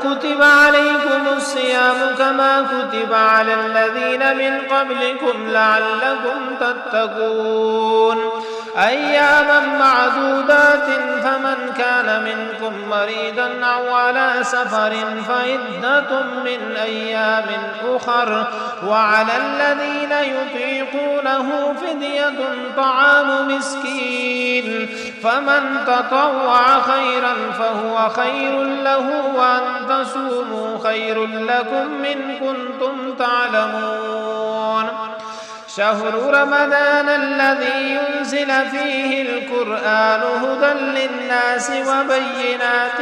كتب عليكم الصيام كما كتب على الذين من قبلكم لعلكم تتقون أياما معدودات فمن كان منكم مريضا أو على سفر فعدة من أيام أخر وعلى الذين يطيقونه فدية طعام مسكين فمن تطوع خيرا فهو خير له وأن تصوموا خير لكم إن كنتم تعلمون شهر رمضان الذي ينزل فيه القرآن هدى للناس وبينات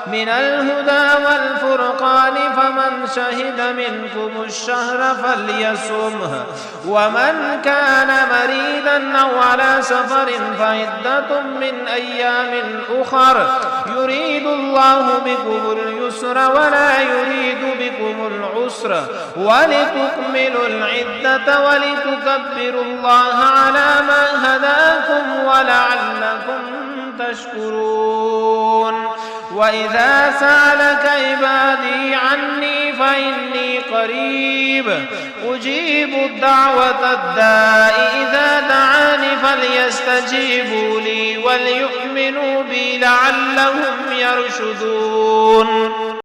من الهدى والفرقان فمن شهد منكم الشهر فليصمه ومن كان مريضا أو على سفر فعدة من أيام أخر يريد الله بكم اليسر ولا يريد بكم العسر ولتكملوا العدة ولتكبروا الله على ما هداكم ولعلكم تشكرون وإذا سألك عبادي عني فإني قريب أجيب الدعوة الداء إذا دعاني فليستجيبوا لي وليؤمنوا بي لعلهم يرشدون.